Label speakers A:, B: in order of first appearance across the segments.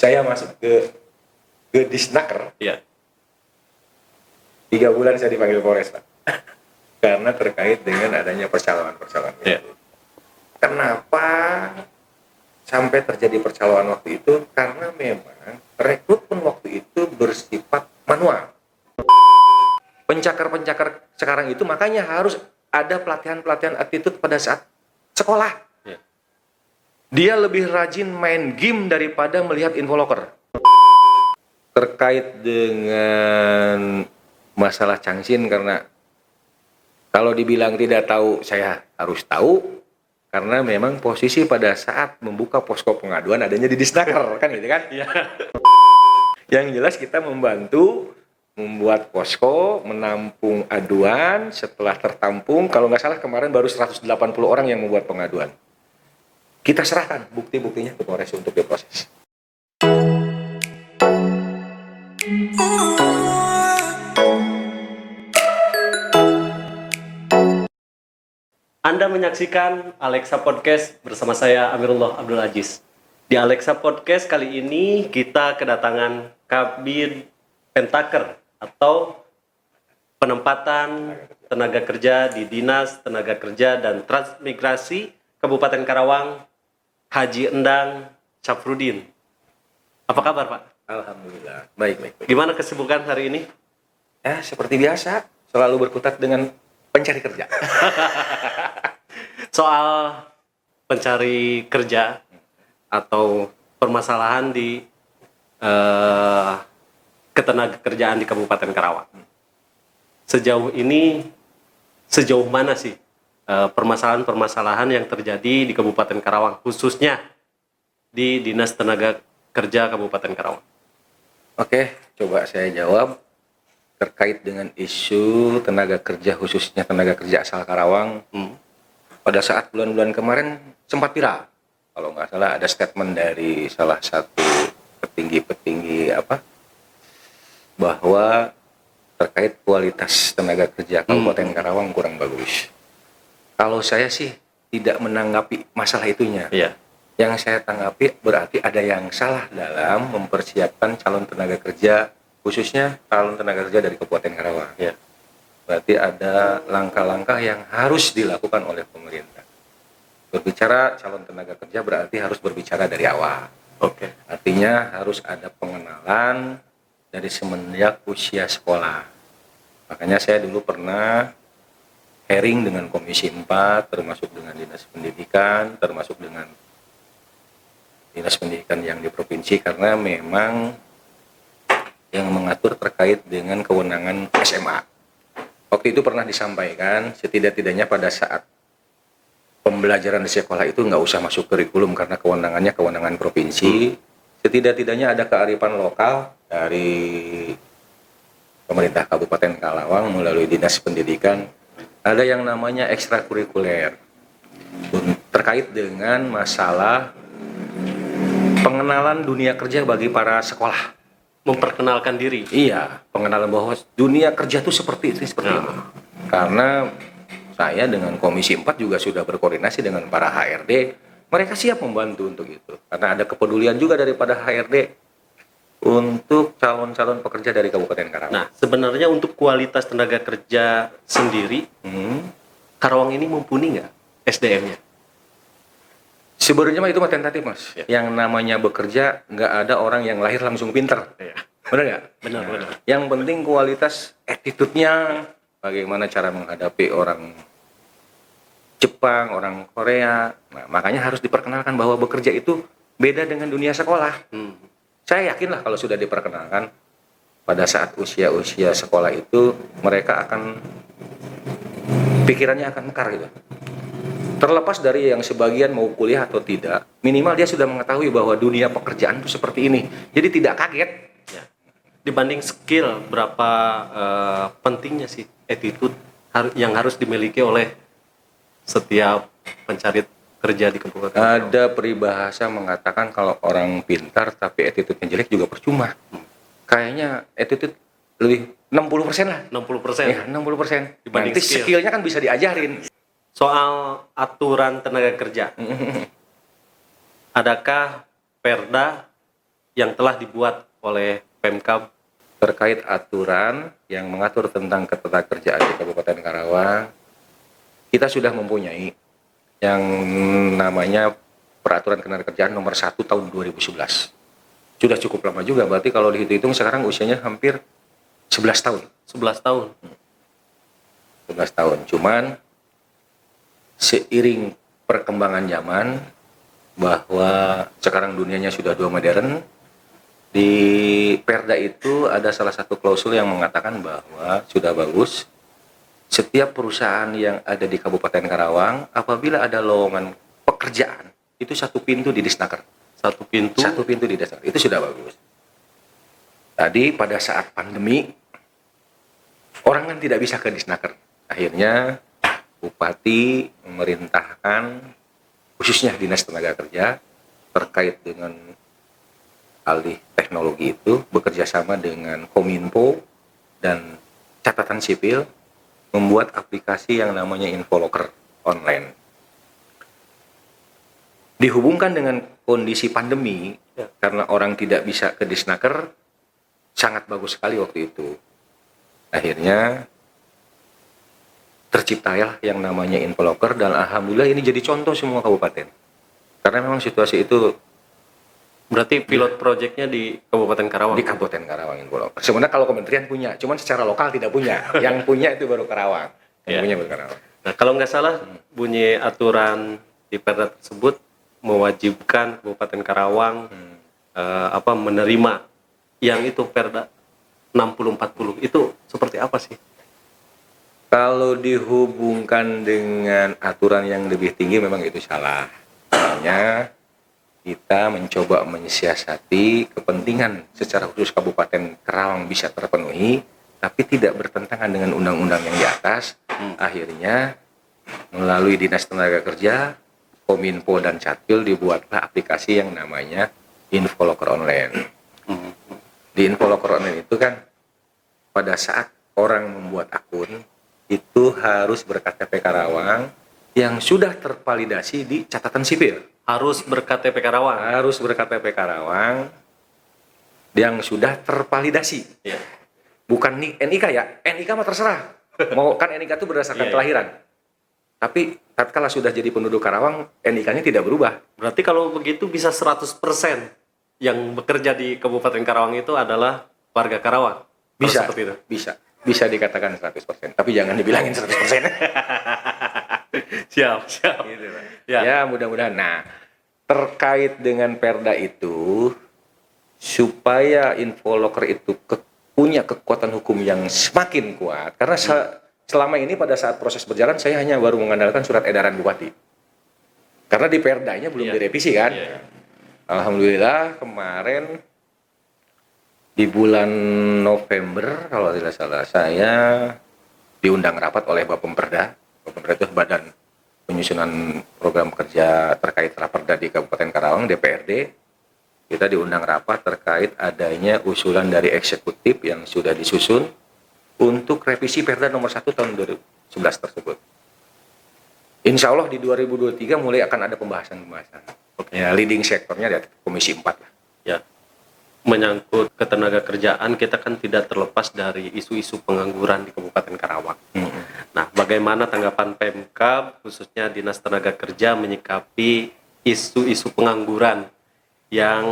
A: saya masuk ke Disnaker.
B: Iya.
A: 3 bulan saya dipanggil Polres, Pak. Karena terkait dengan adanya percalonan.
B: Iya.
A: Kenapa sampai terjadi percalonan waktu itu? Karena memang rekrutmen waktu itu bersifat manual. Pencakar sekarang itu makanya harus ada pelatihan attitude pada saat sekolah.
B: Iya.
A: Dia lebih rajin main game daripada melihat infoloker. Terkait dengan masalah Changsin, karena kalau dibilang tidak tahu, saya harus tahu, karena memang posisi pada saat membuka posko pengaduan adanya di Disnaker, kan gitu kan?
B: Iya.
A: Yang jelas kita membantu membuat posko, menampung aduan. Setelah tertampung, kalau nggak salah kemarin baru 180 orang yang membuat pengaduan. Kita serahkan bukti-buktinya ke Polres untuk diproses.
B: Anda menyaksikan Alexa Podcast bersama saya Amirullah Abdul Aziz. Di Alexa Podcast kali ini kita kedatangan Kabid Pentaker atau penempatan tenaga kerja di Dinas Tenaga Kerja dan Transmigrasi Kabupaten Karawang, Haji Endang Syafruddin. Apa kabar, Pak?
A: Alhamdulillah, baik.
B: Gimana kesibukan hari ini?
A: Ya, seperti biasa, selalu berkutat dengan pencari kerja.
B: Soal pencari kerja atau permasalahan di ketenagakerjaan di Kabupaten Karawang. Sejauh ini, sejauh mana sih permasalahan-permasalahan yang terjadi di Kabupaten Karawang, khususnya di Dinas Tenaga Kerja Kabupaten Karawang?
A: Oke, coba saya jawab terkait dengan isu tenaga kerja, khususnya tenaga kerja asal Karawang. Pada saat bulan-bulan kemarin sempat viral, kalau nggak salah ada statement dari salah satu petinggi bahwa terkait kualitas tenaga kerja Kabupaten Karawang kurang bagus. Kalau saya sih tidak menanggapi masalah itunya.
B: Iya.
A: Yang saya tanggapi berarti ada yang salah dalam mempersiapkan calon tenaga kerja, khususnya calon tenaga kerja dari Kabupaten Karawang.
B: Iya.
A: Berarti ada langkah-langkah yang harus dilakukan oleh pemerintah. Berbicara calon tenaga kerja berarti harus berbicara dari awal.
B: Oke.
A: Artinya harus ada pengenalan dari semenjak usia sekolah. Makanya saya dulu pernah hearing dengan Komisi 4, termasuk dengan Dinas Pendidikan, termasuk dengan Dinas Pendidikan yang di provinsi, karena memang yang mengatur terkait dengan kewenangan SMA. Waktu itu pernah disampaikan setidak-tidaknya pada saat pembelajaran di sekolah itu nggak usah masuk kurikulum karena kewenangannya kewenangan provinsi. Setidak-tidaknya ada kearifan lokal dari pemerintah Kabupaten Karawang melalui Dinas Pendidikan. Ada yang namanya ekstrakurikuler terkait dengan masalah pengenalan dunia kerja bagi para sekolah.
B: Memperkenalkan diri.
A: Iya, pengenalan bahwa dunia kerja itu seperti itu. Karena saya dengan Komisi 4 juga sudah berkoordinasi dengan para HRD. Mereka siap membantu untuk itu. Karena ada kepedulian juga daripada HRD untuk calon-calon pekerja dari Kabupaten Karawang.
B: Nah, sebenarnya untuk kualitas tenaga kerja sendiri, Karawang ini mumpuni nggak SDM-nya?
A: Sebenarnya itu mah tentatif, Mas.
B: Ya.
A: Yang namanya bekerja, nggak ada orang yang lahir langsung pinter.
B: Ya.
A: Benar nggak?
B: Benar.
A: Yang penting kualitas attitude-nya, bagaimana cara menghadapi orang Jepang, orang Korea. Nah, makanya harus diperkenalkan bahwa bekerja itu beda dengan dunia sekolah. Saya yakin lah kalau sudah diperkenalkan, pada saat usia-usia sekolah itu, mereka akan, pikirannya akan mekar gitu. Terlepas dari yang sebagian mau kuliah atau tidak, minimal dia sudah mengetahui bahwa dunia pekerjaan itu seperti ini. Jadi tidak kaget.
B: Ya. Dibanding skill, berapa pentingnya sih attitude yang harus dimiliki oleh setiap pencari kerja di Kabupaten Karawang?
A: Ada peribahasa mengatakan kalau orang pintar tapi attitude-nya jelek juga percuma. Kayaknya attitude lebih 60% lah.
B: 60%?
A: Ya, 60%.
B: Dibanding
A: Nanti skill-nya kan bisa diajarin.
B: Soal aturan tenaga kerja, adakah perda yang telah dibuat oleh Pemkab?
A: Terkait aturan yang mengatur tentang ketenagakerjaan di Kabupaten Karawang, kita sudah mempunyai yang namanya Peraturan Ketenagakerjaan Nomor 1 Tahun 2011. Sudah cukup lama juga, berarti kalau dihitung sekarang usianya hampir 11 tahun.
B: 11 tahun.
A: 11 tahun. Cuman seiring perkembangan zaman, bahwa sekarang dunianya sudah modern, di Perda itu ada salah satu klausul yang mengatakan bahwa sudah bagus setiap perusahaan yang ada di Kabupaten Karawang apabila ada lowongan pekerjaan itu satu pintu di Disnaker.
B: Satu pintu
A: di Disnaker. Itu sudah bagus. Tadi pada saat pandemi orang kan tidak bisa ke Disnaker. Akhirnya Bupati memerintahkan khususnya Dinas Tenaga Kerja terkait dengan alih teknologi itu bekerja sama dengan Kominfo dan catatan sipil membuat aplikasi yang namanya Infoloker online. Dihubungkan dengan kondisi pandemi, karena orang tidak bisa ke Disnaker, sangat bagus sekali waktu itu. Akhirnya terciptalah yang namanya Infoloker dan alhamdulillah ini jadi contoh semua kabupaten. Karena memang situasi itu
B: berarti pilot projectnya di Kabupaten Karawang.
A: di Kabupaten Karawang Infoloker. Sebenarnya kalau kementerian punya, cuman secara lokal tidak punya. Yang punya itu baru Karawang. Yang punya baru Karawang.
B: Nah, kalau nggak salah bunyi aturan di Perda tersebut mewajibkan Kabupaten Karawang menerima yang itu Perda 6040. Itu seperti apa sih?
A: Kalau dihubungkan dengan aturan yang lebih tinggi memang itu salah. Makanya kita mencoba mensiasati kepentingan secara khusus Kabupaten Karawang bisa terpenuhi, tapi tidak bertentangan dengan undang-undang yang di atas. Akhirnya melalui Dinas Tenaga Kerja, Kominfo dan Catpil dibuatlah aplikasi yang namanya Infoloker Online. Di Infoloker Online itu kan pada saat orang membuat akun itu harus ber-KTP Karawang yang sudah tervalidasi di catatan sipil.
B: Harus ber-KTP Karawang.
A: Harus ber-KTP Karawang yang sudah tervalidasi.
B: Ya.
A: Bukan NIK ya, NIK mah terserah. Mau kan NIK itu berdasarkan kelahiran. Tapi tatkala sudah jadi penduduk Karawang, NIK-nya tidak berubah.
B: Berarti kalau begitu bisa 100% yang bekerja di Kabupaten Karawang itu adalah warga Karawang.
A: Bisa,
B: seperti itu.
A: bisa dikatakan 100%, tapi jangan dibilangin 100%.
B: Siap.
A: Gitu, Pak.
B: Ya.
A: Ya, mudah-mudahan. Nah, terkait dengan Perda itu, supaya Infoloker itu punya kekuatan hukum yang semakin kuat, karena selama ini pada saat proses berjalan, saya hanya baru mengandalkan surat edaran Bupati. Karena di Perdanya belum direvisi kan. Alhamdulillah kemarin di bulan November kalau tidak salah saya diundang rapat oleh Bapemperda. Bapemperda itu Badan Penyusunan Program Kerja terkait Raperda di Kabupaten Karawang, DPRD. Kita diundang rapat terkait adanya usulan dari eksekutif yang sudah disusun untuk revisi Perda nomor 1 tahun 2011 tersebut. Insya Allah di 2023 mulai akan ada pembahasan-pembahasan. Ya, leading sektornya dari Komisi 4 lah.
B: Ya. Menyangkut ketenaga kerjaan, kita kan tidak terlepas dari isu-isu pengangguran di Kabupaten Karawang. Nah, bagaimana tanggapan Pemkab, khususnya Dinas Tenaga Kerja, menyikapi isu-isu pengangguran yang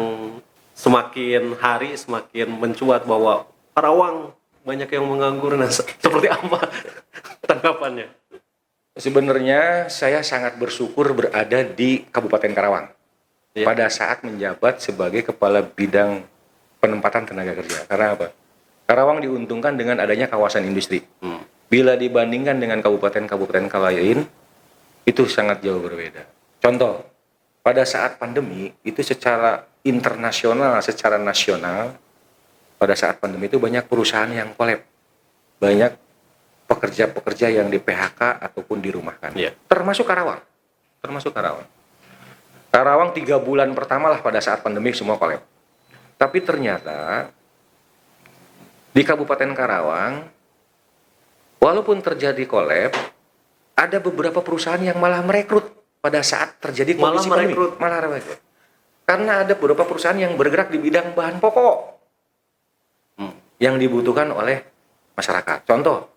B: semakin hari semakin mencuat bahwa Karawang banyak yang menganggur? Nah, seperti apa tanggapannya?
A: Sebenarnya saya sangat bersyukur berada di Kabupaten Karawang pada saat menjabat sebagai Kepala Bidang Penempatan Tenaga Kerja. Karena apa? Karawang diuntungkan dengan adanya kawasan industri. Bila dibandingkan dengan kabupaten-kabupaten lain, itu sangat jauh berbeda. Contoh, pada saat pandemi, itu secara internasional, secara nasional, pada saat pandemi itu banyak perusahaan yang kolab. Banyak pekerja-pekerja yang di PHK ataupun dirumahkan. Termasuk Karawang. Karawang 3 bulan pertama lah pada saat pandemi semua kolab. Tapi ternyata di Kabupaten Karawang, walaupun terjadi kolab, ada beberapa perusahaan yang malah merekrut pada saat terjadi kondisi pandemi. Malah merekrut. Karena ada beberapa perusahaan yang bergerak di bidang bahan pokok yang dibutuhkan oleh masyarakat. Contoh,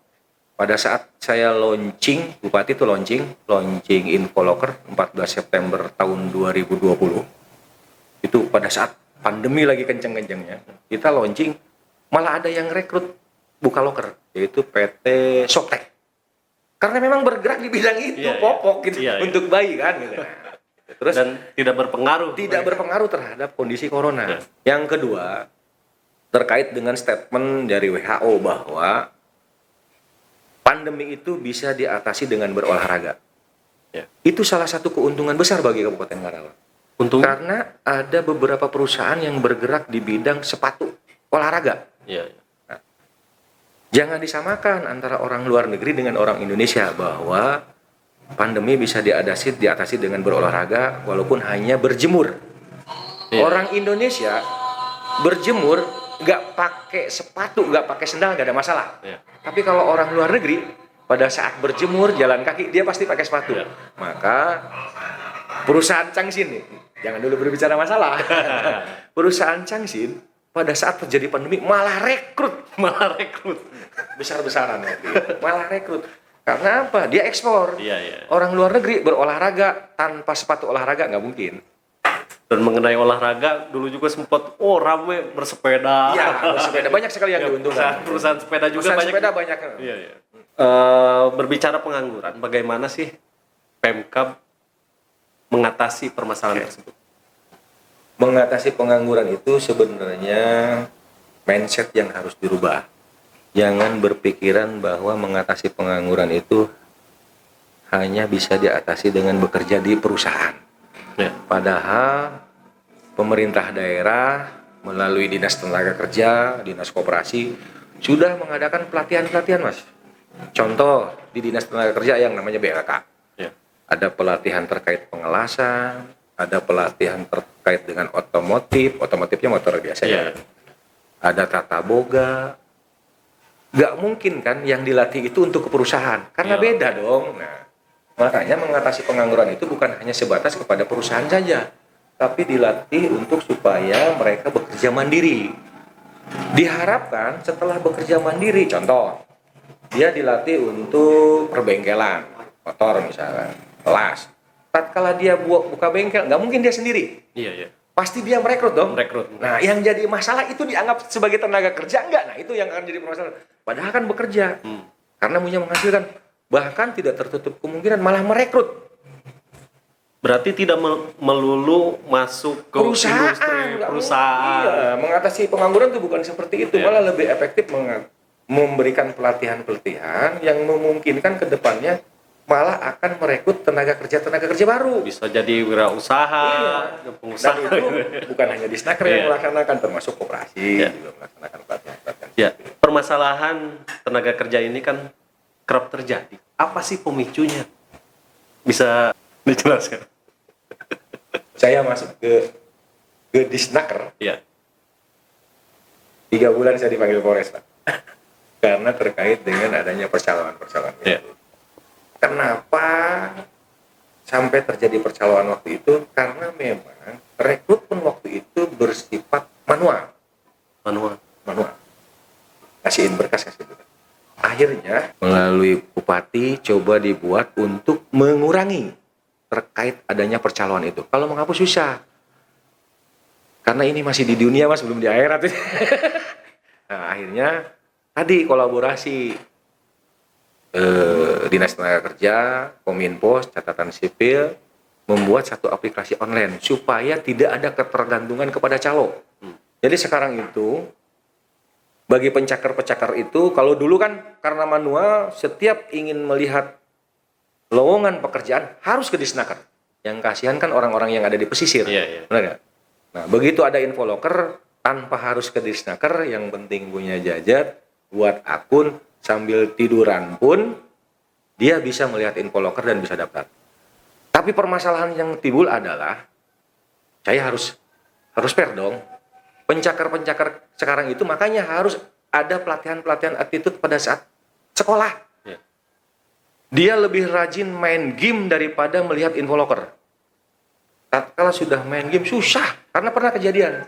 A: pada saat saya launching, Bupati itu launching Infoloker 14 September tahun 2020. Itu pada saat pandemi lagi kenceng-kencengnya, kita launching, malah ada yang rekrut buka loker, yaitu PT Soptek. Karena memang bergerak di bidang itu, popok gitu, untuk bayi kan gitu. Terus
B: dan tidak berpengaruh
A: terhadap kondisi corona. Yang kedua, terkait dengan statement dari WHO bahwa pandemi itu bisa diatasi dengan berolahraga. Itu salah satu keuntungan besar bagi Kabupaten Karawang. Karena ada beberapa perusahaan yang bergerak di bidang sepatu olahraga. Nah, jangan disamakan antara orang luar negeri dengan orang Indonesia bahwa pandemi bisa diatasi dengan berolahraga walaupun hanya berjemur. Orang Indonesia berjemur nggak pakai sepatu, nggak pakai sendal, nggak ada masalah. Tapi kalau orang luar negeri pada saat berjemur jalan kaki dia pasti pakai sepatu. Maka perusahaan Changsin nih, jangan dulu berbicara masalah. Perusahaan Changsin pada saat terjadi pandemi malah rekrut besar-besaran malah rekrut. Karena apa? Dia ekspor. Orang luar negeri berolahraga tanpa sepatu olahraga nggak mungkin.
B: Dan mengenai olahraga, dulu juga sempat rame bersepeda.
A: Bersepeda banyak sekali yang diuntungkan.
B: Perusahaan sepeda juga banyak.
A: Sepeda banyak.
B: Berbicara pengangguran, bagaimana sih Pemkab mengatasi permasalahan tersebut?
A: Mengatasi pengangguran itu sebenarnya mindset yang harus dirubah. Jangan berpikiran bahwa mengatasi pengangguran itu hanya bisa diatasi dengan bekerja di perusahaan. Padahal pemerintah daerah melalui Dinas Tenaga Kerja, Dinas Koperasi sudah mengadakan pelatihan-pelatihan, Mas. Contoh di Dinas Tenaga Kerja yang namanya BLK. Ada pelatihan terkait pengelasan, ada pelatihan terkait dengan otomotifnya motor biasa ya. Ada tata boga. Gak mungkin kan yang dilatih itu untuk ke perusahaan, karena beda dong. Nah, makanya mengatasi pengangguran itu bukan hanya sebatas kepada perusahaan saja, tapi dilatih untuk supaya mereka bekerja mandiri. Diharapkan setelah bekerja mandiri, contoh, dia dilatih untuk perbengkelan, motor misalnya, kelas. Tatkala dia buka bengkel, nggak mungkin dia sendiri. Pasti dia merekrut dong. Nah, yang jadi masalah itu dianggap sebagai tenaga kerja enggak? Nah, itu yang akan jadi masalah. Padahal kan bekerja. Karena punya menghasilkan. Bahkan tidak tertutup kemungkinan malah merekrut.
B: Berarti tidak melulu masuk ke industri perusahaan.
A: Iya, mengatasi pengangguran itu bukan seperti itu. Malah lebih efektif memberikan pelatihan-pelatihan yang memungkinkan ke depannya malah akan merekrut tenaga kerja baru.
B: Bisa jadi wirausaha, pengusaha.
A: Dan itu bukan hanya di Snaker yang melaksanakan, termasuk koperasi juga melaksanakan pelatihan.
B: Permasalahan tenaga kerja ini kan kerap terjadi. Apa sih pemicunya? Bisa dijelaskan?
A: Saya masuk ke Disnaker. 3 bulan saya dipanggil Polres, Pak. Karena terkait dengan adanya percaloan-percaloan. Kenapa sampai terjadi percaloan waktu itu? Karena memang rekrutmen waktu itu bersifat manual. Kasihin berkas. Akhirnya melalui Bupati coba dibuat untuk mengurangi terkait adanya percaloan itu. Kalau menghapus susah. Karena ini masih di dunia, Mas, belum di akhirat. Nah, akhirnya tadi kolaborasi Dinas Tenaga Kerja, Kominfo, Catatan Sipil membuat satu aplikasi online supaya tidak ada ketergantungan kepada calo. Jadi sekarang itu bagi pencakar-pencakar itu, kalau dulu kan karena manual, setiap ingin melihat lowongan pekerjaan harus ke Disnaker. Yang kasihan kan orang-orang yang ada di pesisir. Benar nggak? Nah, begitu ada Infoloker tanpa harus ke Disnaker, yang penting punya jajat, buat akun, sambil tiduran pun dia bisa melihat Infoloker dan bisa daftar. Tapi permasalahan yang timbul adalah saya harus fair dong. Pencakar-pencakar sekarang itu makanya harus ada pelatihan-pelatihan attitude pada saat sekolah. Dia lebih rajin main game daripada melihat Infoloker. tatkala sudah main game susah, karena pernah kejadian.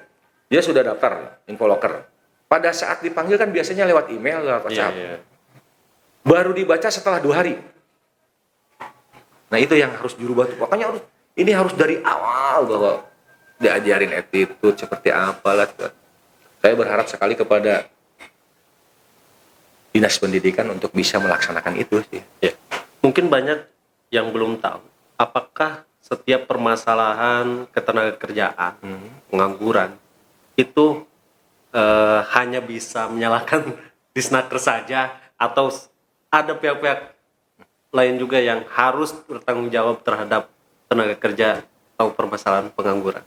A: Dia sudah daftar Infoloker. Pada saat dipanggil kan biasanya lewat email, lewat WhatsApp. Baru dibaca setelah 2 hari. Nah itu yang harus dirubah tuh. Makanya ini harus dari awal bahwa diajarin attitude seperti apalah. Saya berharap sekali kepada Dinas Pendidikan untuk bisa melaksanakan itu sih.
B: Ya. Mungkin banyak yang belum tahu apakah setiap permasalahan ketenagakerjaan, pengangguran itu hanya bisa menyalahkan Disnaker saja atau ada pihak-pihak lain juga yang harus bertanggung jawab terhadap tenaga kerja atau permasalahan pengangguran?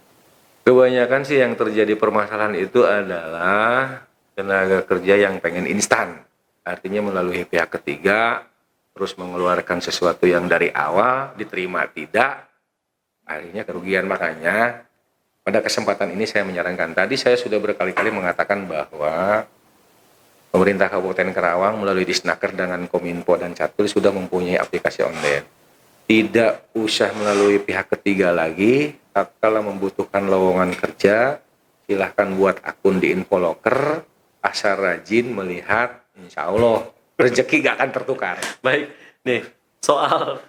A: Kebanyakan sih yang terjadi permasalahan itu adalah tenaga kerja yang pengen instan. Artinya melalui pihak ketiga, terus mengeluarkan sesuatu yang dari awal diterima tidak, akhirnya kerugian. Makanya pada kesempatan ini saya menyarankan, tadi saya sudah berkali-kali mengatakan bahwa pemerintah Kabupaten Karawang melalui Disnaker dengan Kominfo dan Catul sudah mempunyai aplikasi online. Tidak usah melalui pihak ketiga lagi. Tatkala membutuhkan lowongan kerja, silahkan buat akun di Infoloker, asal rajin melihat, insya Allah rezeki gak akan tertukar.
B: Baik, nih soal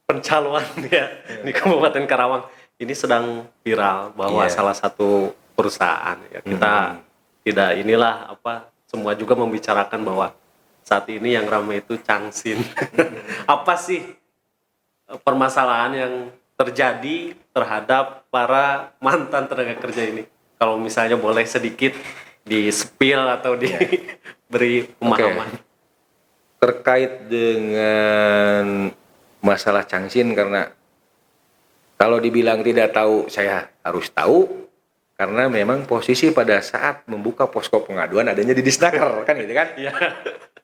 B: pencalonan ya di Kabupaten Karawang ini sedang viral bahwa salah satu perusahaan ya kita tidak inilah apa semua juga membicarakan bahwa saat ini yang ramai itu Changsin. Apa sih permasalahan yang terjadi terhadap para mantan tenaga kerja ini? Kalau misalnya boleh sedikit di spill atau diberi pemahaman.
A: Terkait dengan masalah Changsin, karena kalau dibilang tidak tahu, saya harus tahu, karena memang posisi pada saat membuka posko pengaduan adanya di Disnaker, kan gitu kan?
B: Ya.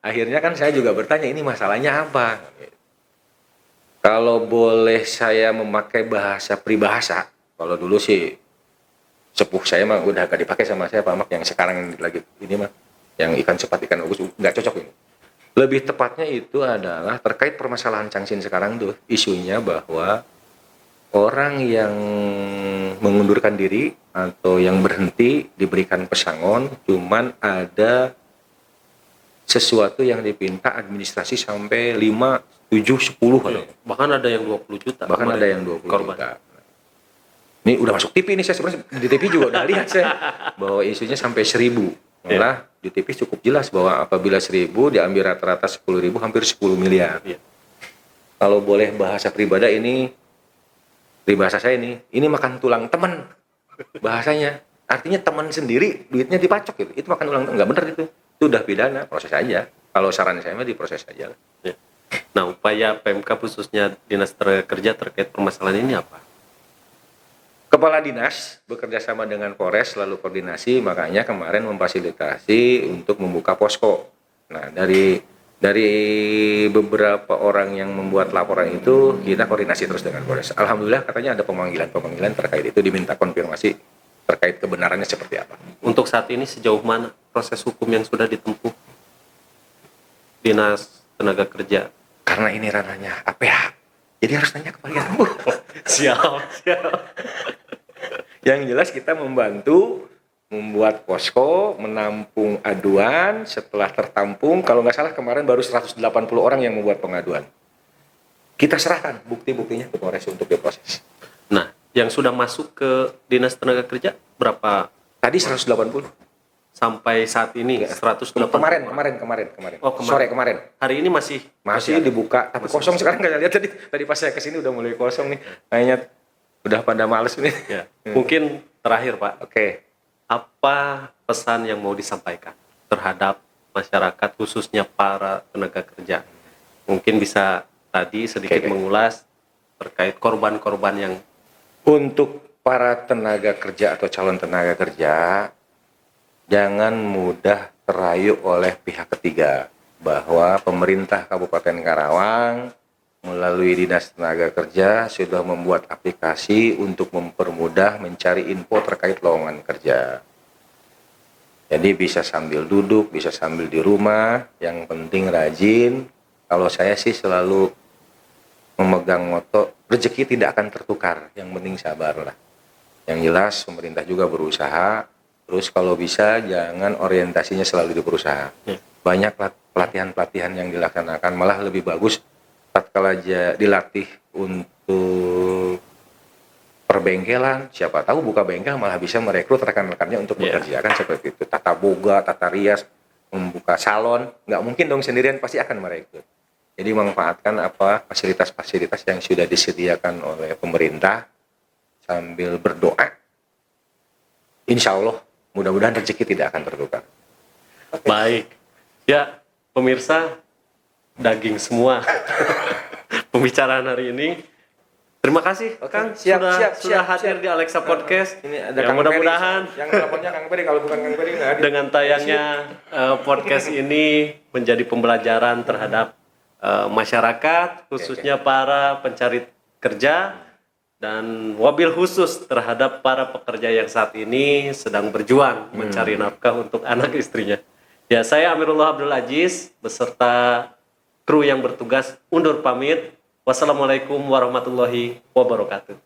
A: Akhirnya kan saya juga bertanya, ini masalahnya apa? Kalau boleh saya memakai bahasa pribahasa, kalau dulu sih sepuh saya mah udah gak dipakai sama saya, Pak Mak, yang sekarang lagi ini mah, yang ikan cepat ikan bagus, nggak cocok ini. Lebih tepatnya itu adalah terkait permasalahan Changsin sekarang tuh, isunya bahwa orang yang mengundurkan diri atau yang berhenti diberikan pesangon, cuman ada sesuatu yang dipinta administrasi sampai 5, 7, 10
B: Ya. Bahkan ada yang 20 juta.
A: Bahkan ada yang 20
B: korban.
A: juta. Ini udah masuk TV ini, saya sebenarnya di TV juga udah lihat saya bahwa isunya sampai 1.000. Malah di TV cukup jelas bahwa apabila 1.000 diambil rata-rata 10.000 hampir 10 miliar.
B: Ya.
A: Kalau boleh bahasa pribadi ini, bahasa saya ini makan tulang teman bahasanya. Artinya teman sendiri duitnya dipacok gitu. Itu makan tulang teman, nggak benar itu. Itu udah pidana, proses aja. Kalau saran saya mah diproses aja.
B: Ya. Nah, upaya PMK khususnya Dinas Tenaga Kerja terkait permasalahan ini apa?
A: Kepala Dinas bekerja sama dengan Polres lalu koordinasi, makanya kemarin memfasilitasi untuk membuka posko. Nah, dari beberapa orang yang membuat laporan itu kita koordinasi terus dengan Polres. Alhamdulillah katanya ada pemanggilan terkait itu, diminta konfirmasi terkait kebenarannya seperti apa.
B: Untuk saat ini sejauh mana proses hukum yang sudah ditempuh Dinas Tenaga Kerja?
A: Karena ini ranahnya APH, jadi harus nanya ke kalian.
B: Siap.
A: Yang jelas kita membantu membuat posko, menampung aduan. Setelah tertampung, kalau nggak salah kemarin baru 180 orang yang membuat pengaduan. Kita serahkan bukti-buktinya ke Polres untuk diproses.
B: Nah, yang sudah masuk ke Dinas Tenaga Kerja berapa?
A: Tadi 180.
B: Sampai saat ini 180.
A: Kemarin.
B: Oh,
A: Sore kemarin.
B: Hari ini masih
A: Dibuka, tapi kosong sekarang. Nggak lihat tadi pas saya kesini udah mulai kosong nih. Kayaknya udah pada males nih.
B: Ya. Mungkin terakhir Pak.
A: Oke.
B: Apa pesan yang mau disampaikan terhadap masyarakat khususnya para tenaga kerja? Mungkin bisa tadi sedikit mengulas terkait korban-korban yang
A: untuk para tenaga kerja atau calon tenaga kerja, jangan mudah terayu oleh pihak ketiga bahwa pemerintah Kabupaten Karawang melalui Dinas Tenaga Kerja sudah membuat aplikasi untuk mempermudah mencari info terkait lowongan kerja. Jadi bisa sambil duduk, bisa sambil di rumah, yang penting rajin. Kalau saya sih selalu memegang moto rezeki tidak akan tertukar, yang penting sabarlah. Yang jelas pemerintah juga berusaha, terus kalau bisa jangan orientasinya selalu di perusahaan. Banyak pelatihan-pelatihan yang dilaksanakan, malah lebih bagus tatkala dilatih untuk perbengkelan, siapa tahu buka bengkel malah bisa merekrut rekan-rekannya untuk bekerja, kan seperti itu. Tata boga, tata rias, membuka salon, nggak mungkin dong sendirian, pasti akan merekrut. Jadi manfaatkan fasilitas-fasilitas yang sudah disediakan oleh pemerintah sambil berdoa. Insya Allah mudah-mudahan rezeki tidak akan tertukar.
B: Baik. Ya, pemirsa, daging semua pembicaraan hari ini. Terima kasih Kang sudah hadir di Alexa Podcast.
A: Ini ada
B: Ya,
A: Kang
B: mudah-mudahan
A: Peri, yang teleponnya Kang Peri, kalau bukan Kang Peri nggak ada.
B: dengan tayangnya podcast ini menjadi pembelajaran terhadap masyarakat, khususnya para pencari kerja, dan wabil khusus terhadap para pekerja yang saat ini sedang berjuang mencari nafkah untuk anak istrinya. Ya, saya Amirullah Abdul Aziz beserta kru yang bertugas undur pamit. Wassalamualaikum warahmatullahi wabarakatuh.